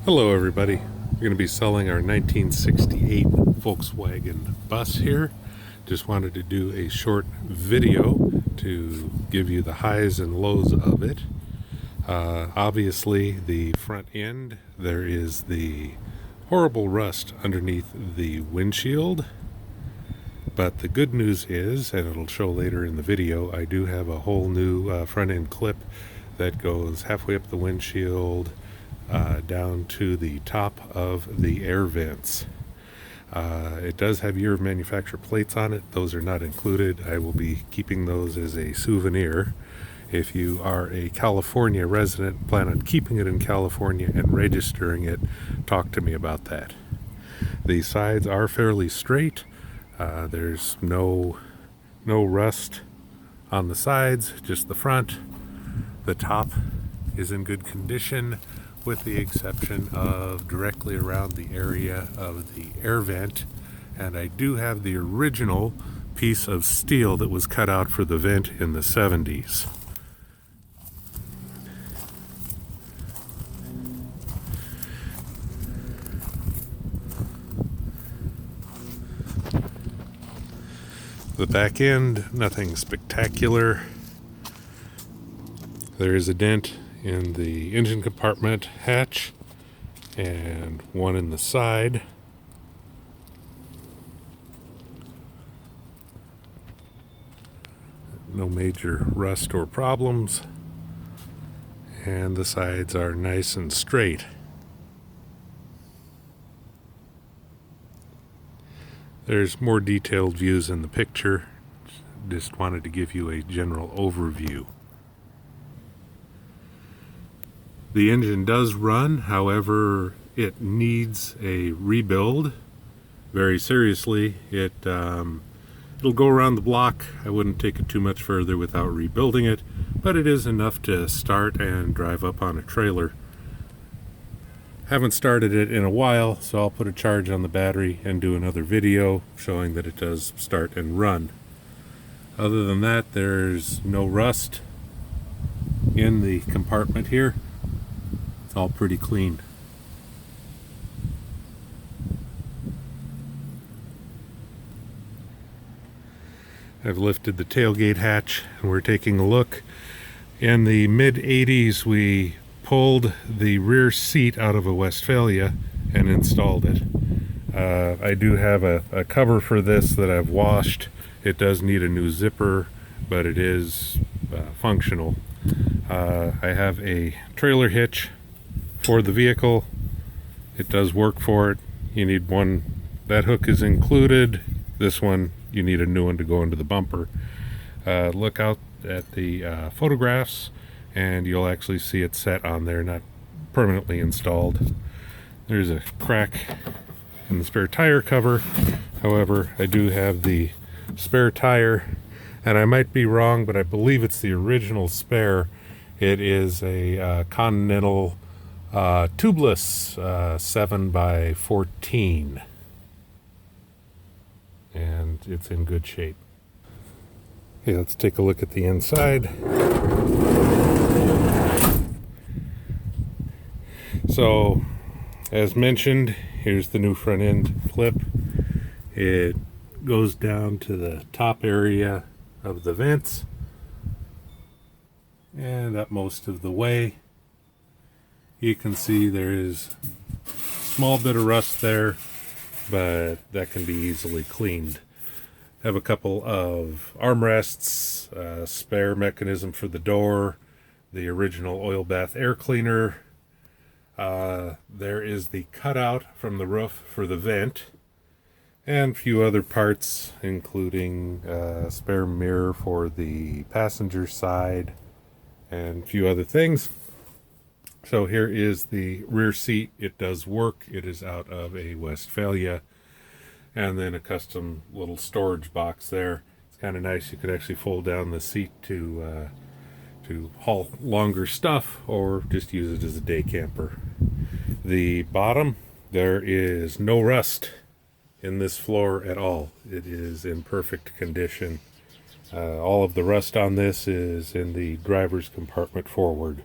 Hello everybody. We're going to be selling our 1968 Volkswagen bus here. Just wanted to do a short video to give you the highs and lows of it. Obviously the front end, there is the horrible rust underneath the windshield. But the good news is, and it'll show later in the video, I do have a whole new front end clip that goes halfway up the windshield down to the top of the air vents. It does have year of manufacture plates on it. Those are not included. I will be keeping those as a souvenir. If you are a California resident, plan on keeping it in California and registering it, talk to me about that. The sides are fairly straight. There's no rust on the sides, just the front. The top is in good condition, with the exception of directly around the area of the air vent. And I do have the original piece of steel that was cut out for the vent in the 70s. The back end, nothing spectacular. There is a dent in the engine compartment hatch and one in the side. No major rust or problems, and the sides are nice and straight. There's more detailed views in the picture. Just wanted to give you a general overview. The engine does run, however, it needs a rebuild very seriously. It'll go around the block. I wouldn't take it too much further without rebuilding it, but it is enough to start and drive up on a trailer. Haven't started it in a while, so I'll put a charge on the battery and do another video showing that it does start and run. Other than that, there's no rust in the compartment here. It's all pretty clean. I've lifted the tailgate hatch and we're taking a look. In the mid-80s, we pulled the rear seat out of a Westphalia and installed it. I do have a cover for this that I've washed. It does need a new zipper, but it is functional. I have a trailer hitch for the vehicle. It does work for it. You need one. That hook is included. This one, you need a new one to go into the bumper. Look out at the photographs and you'll actually see it set on there, not permanently installed. There's a crack in the spare tire cover. However, I do have the spare tire, and I might be wrong, but I believe it's the original spare. It is a Continental tubeless 7x14, and it's in good shape. Okay, let's take a look at the inside. So, as mentioned, here's the new front end clip. It goes down to the top area of the vents and up most of the way. You can see there is a small bit of rust there, but that can be easily cleaned. Have a couple of armrests, spare mechanism for the door, the original oil bath air cleaner. There is the cutout from the roof for the vent, and a few other parts, including a spare mirror for the passenger side and a few other things. So here is the rear seat. It does work. It is out of a Westphalia, and then a custom little storage box there. It's kind of nice. You could actually fold down the seat to haul longer stuff, or just use it as a day camper. The bottom, there is no rust in this floor at all. It is in perfect condition. All of the rust on this is in the driver's compartment forward.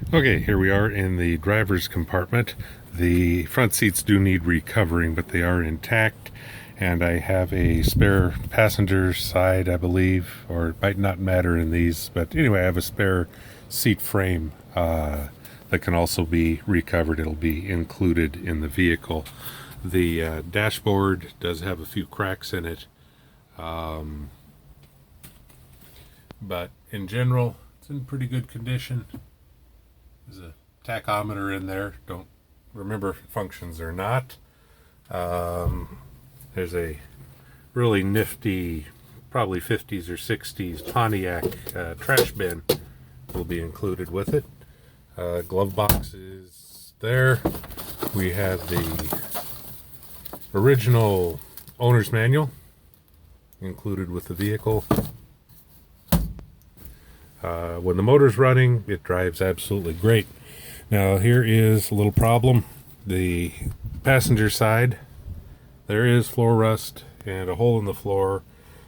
Okay, here we are in the driver's compartment. The front seats do need recovering, but they are intact. And I have a spare passenger side, I believe, or it might not matter in these. But anyway, I have a spare seat frame that can also be recovered. It'll be included in the vehicle. The dashboard does have a few cracks in it. But in general, it's in pretty good condition. There's a tachometer in there. Don't remember if it functions or not. There's a really nifty, probably 50s or 60s Pontiac trash bin will be included with it. Glove box is there. We have the original owner's manual included with the vehicle. When the motor's running, it drives absolutely great. Now here is a little problem. The passenger side, there is floor rust and a hole in the floor,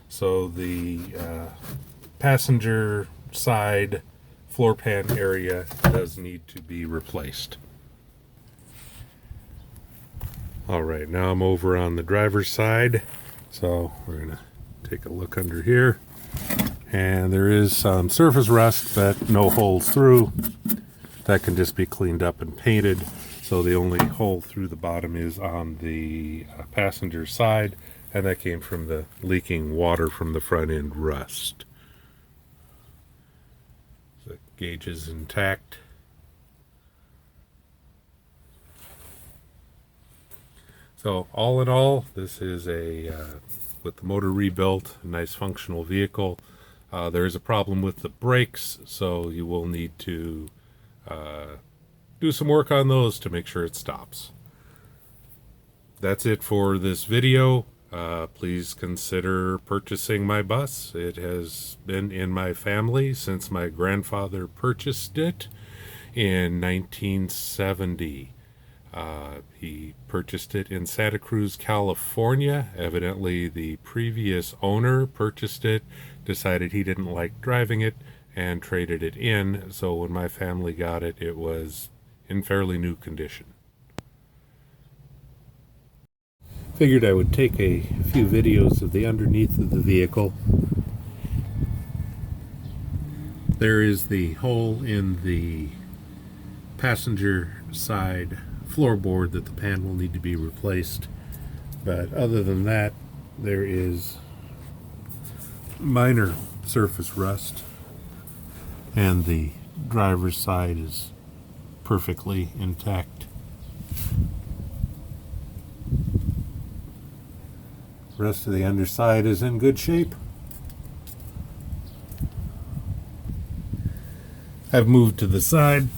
so the passenger side floor pan area does need to be replaced. Alright, now I'm over on the driver's side, so we're going to take a look under here. And there is some surface rust, but no holes through. That can just be cleaned up and painted. So the only hole through the bottom is on the passenger side, and that came from the leaking water from the front end rust. The gauge is intact. So all in all, this is with the motor rebuilt, a nice functional vehicle. There is a problem with the brakes, so you will need to do some work on those to make sure it stops. That's it for this video. Please consider purchasing my bus. It has been in my family since my grandfather purchased it in 1970. He purchased it in Santa Cruz, California. Evidently, the previous owner purchased it, decided he didn't like driving it, and traded it in. So when my family got it, it was in fairly new condition. Figured I would take a few videos of the underneath of the vehicle. There is the hole in the passenger side floorboard that the pan will need to be replaced, but other than that, there is minor surface rust, and the driver's side is perfectly intact. The rest of the underside is in good shape. I've moved to the side.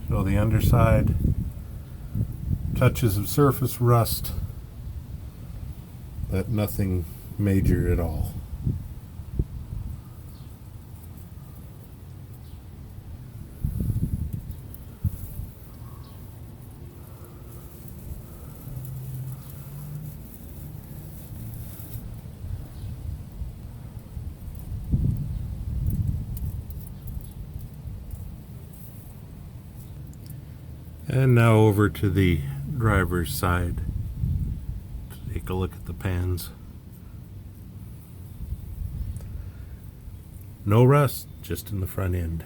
So the underside, touches of surface rust, but nothing major at all. And now over to the driver's side to take a look at the pans. No rust, just in the front end.